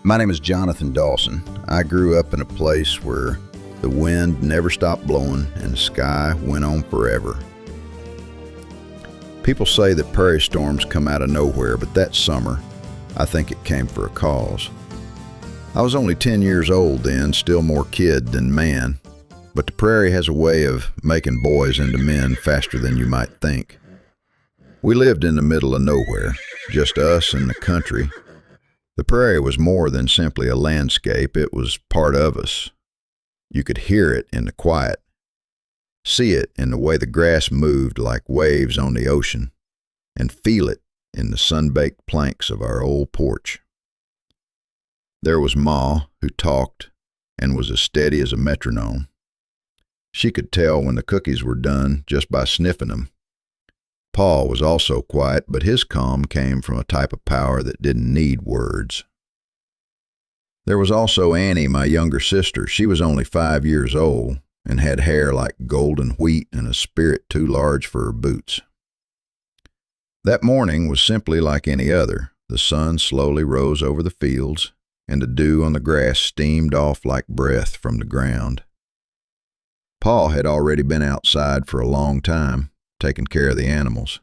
My name is Jonathan Dawson. I grew up in a place where the wind never stopped blowing and the sky went on forever. People say that prairie storms come out of nowhere, but that summer, I think it came for a cause. I was only 10 years old then, still more kid than man, but the prairie has a way of making boys into men faster than you might think. We lived in the middle of nowhere, just us and the country. The prairie was more than simply a landscape, it was part of us. You could hear it in the quiet, see it in the way the grass moved like waves on the ocean, and feel it in the sun-baked planks of our old porch. There was Ma, who talked and was as steady as a metronome. She could tell when the cookies were done just by sniffing them. Pa was also quiet, but his calm came from a type of power that didn't need words. There was also Annie, my younger sister. She was only 5 years old and had hair like golden wheat and a spirit too large for her boots. That morning was simply like any other. The sun slowly rose over the fields, and the dew on the grass steamed off like breath from the ground. Pa had already been outside for a long time, taking care of the animals.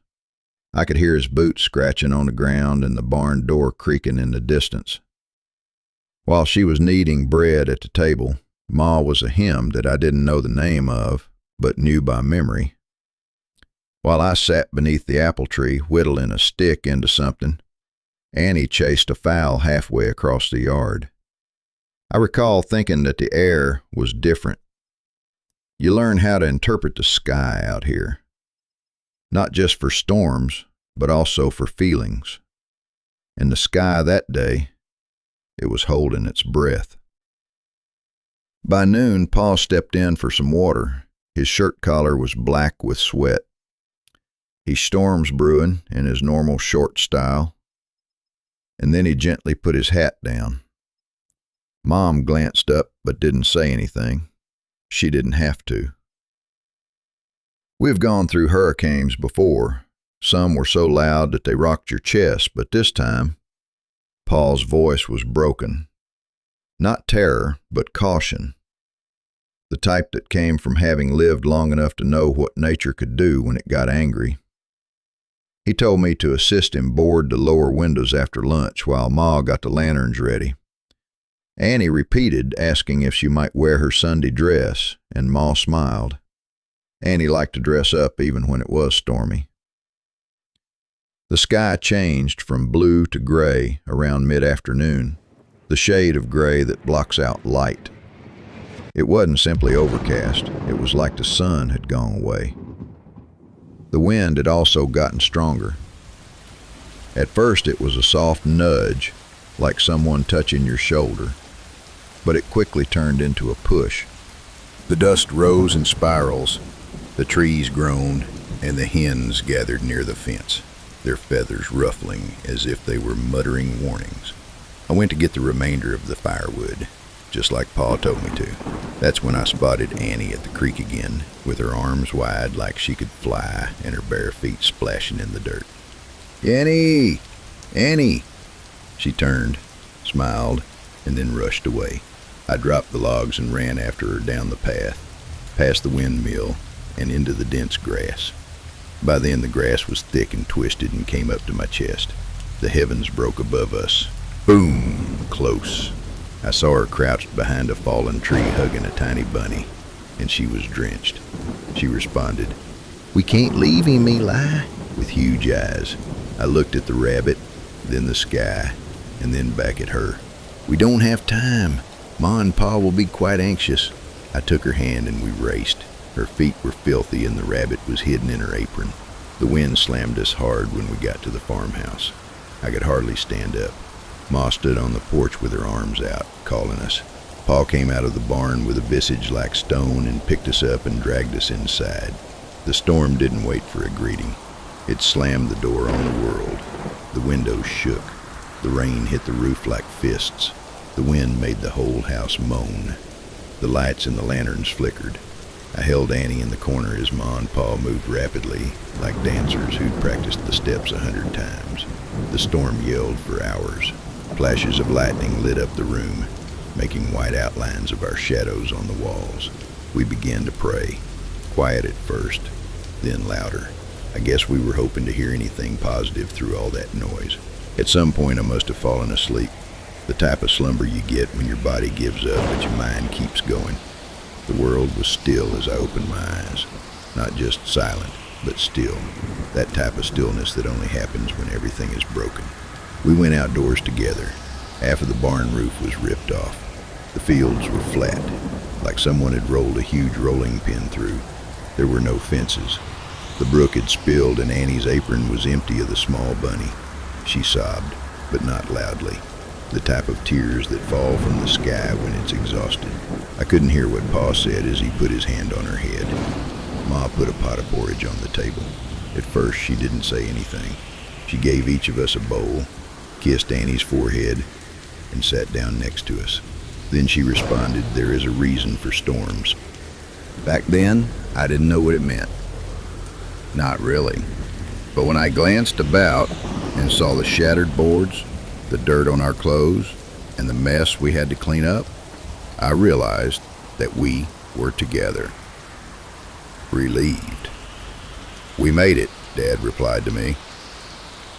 I could hear his boots scratching on the ground and the barn door creaking in the distance. While she was kneading bread at the table, Ma was a hymn that I didn't know the name of, but knew by memory. While I sat beneath the apple tree whittling a stick into something, Annie chased a fowl halfway across the yard. I recall thinking that the air was different. You learn how to interpret the sky out here. Not just for storms, but also for feelings. In the sky that day, it was holding its breath. By noon, Pa stepped in for some water. His shirt collar was black with sweat. He storms brewing in his normal short style, and then he gently put his hat down. Mom glanced up but didn't say anything. She didn't have to. We've gone through hurricanes before. Some were so loud that they rocked your chest, but this time, Pa's voice was broken. Not terror, but caution. The type that came from having lived long enough to know what nature could do when it got angry. He told me to assist him board the lower windows after lunch while Ma got the lanterns ready. Annie repeated, asking if she might wear her Sunday dress, and Ma smiled. Annie liked to dress up even when it was stormy. The sky changed from blue to gray around mid-afternoon, the shade of gray that blocks out light. It wasn't simply overcast, it was like the sun had gone away. The wind had also gotten stronger. At first it was a soft nudge, like someone touching your shoulder, but it quickly turned into a push. The dust rose in spirals. The trees groaned, and the hens gathered near the fence, their feathers ruffling as if they were muttering warnings. I went to get the remainder of the firewood, just like Pa told me to. That's when I spotted Annie at the creek again, with her arms wide like she could fly and her bare feet splashing in the dirt. "Annie! Annie!" She turned, smiled, and then rushed away. I dropped the logs and ran after her down the path, past the windmill, and into the dense grass. By then the grass was thick and twisted and came up to my chest. The heavens broke above us. Boom! Close. I saw her crouched behind a fallen tree hugging a tiny bunny, and she was drenched. She responded, "We can't leave him, Eli," with huge eyes. I looked at the rabbit, then the sky, and then back at her. "We don't have time. Ma and Pa will be quite anxious." I took her hand and we raced. Her feet were filthy and the rabbit was hidden in her apron. The wind slammed us hard when we got to the farmhouse. I could hardly stand up. Ma stood on the porch with her arms out, calling us. Pa came out of the barn with a visage like stone and picked us up and dragged us inside. The storm didn't wait for a greeting. It slammed the door on the world. The windows shook. The rain hit the roof like fists. The wind made the whole house moan. The lights in the lanterns flickered. I held Annie in the corner as Ma and Pa moved rapidly, like dancers who'd practiced the steps 100 times. The storm yelled for hours. Flashes of lightning lit up the room, making white outlines of our shadows on the walls. We began to pray, quiet at first, then louder. I guess we were hoping to hear anything positive through all that noise. At some point I must have fallen asleep, the type of slumber you get when your body gives up but your mind keeps going. The world was still as I opened my eyes, not just silent, but still, that type of stillness that only happens when everything is broken. We went outdoors together. Half of the barn roof was ripped off. The fields were flat, like someone had rolled a huge rolling pin through. There were no fences. The brook had spilled and Annie's apron was empty of the small bunny. She sobbed, but not loudly, the type of tears that fall from the sky when it's exhausted. I couldn't hear what Pa said as he put his hand on her head. Ma put a pot of porridge on the table. At first she didn't say anything. She gave each of us a bowl, kissed Annie's forehead, and sat down next to us. Then she responded, "There is a reason for storms." Back then, I didn't know what it meant. Not really. But when I glanced about and saw the shattered boards, the dirt on our clothes, and the mess we had to clean up, I realized that we were together. Relieved. "We made it," Dad replied to me.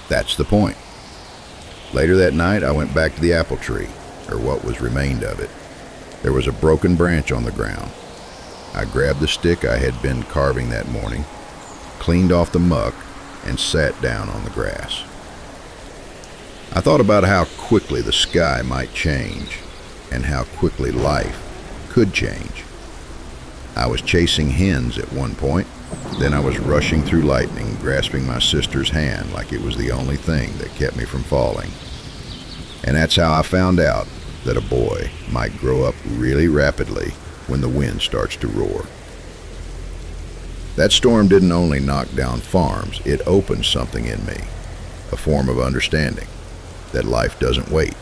"That's the point." Later that night, I went back to the apple tree, or what was remained of it. There was a broken branch on the ground. I grabbed the stick I had been carving that morning, cleaned off the muck, and sat down on the grass. I thought about how quickly the sky might change, and how quickly life could change. I was chasing hens at one point, then I was rushing through lightning, grasping my sister's hand like it was the only thing that kept me from falling. And that's how I found out that a boy might grow up really rapidly when the wind starts to roar. That storm didn't only knock down farms, it opened something in me, a form of understanding, that life doesn't wait,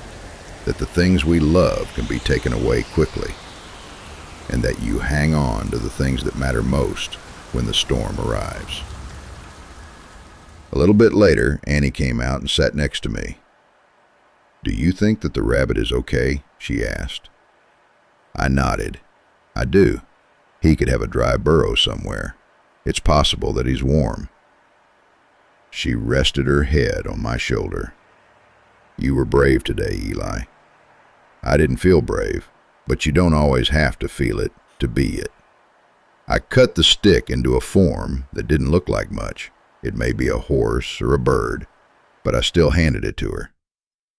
that the things we love can be taken away quickly, and that you hang on to the things that matter most when the storm arrives. A little bit later, Annie came out and sat next to me. "Do you think that the rabbit is okay?" she asked. I nodded. "I do. He could have a dry burrow somewhere. It's possible that he's warm." She rested her head on my shoulder. "You were brave today, Eli." I didn't feel brave, but you don't always have to feel it to be it. I cut the stick into a form that didn't look like much. It may be a horse or a bird, but I still handed it to her.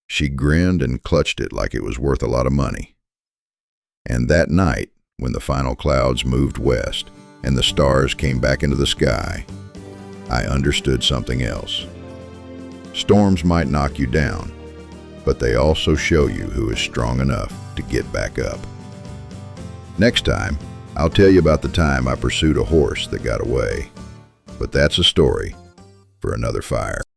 She grinned and clutched it like it was worth a lot of money. And that night, when the final clouds moved west and the stars came back into the sky, I understood something else. Storms might knock you down, but they also show you who is strong enough to get back up. Next time, I'll tell you about the time I pursued a horse that got away. But that's a story for another fire.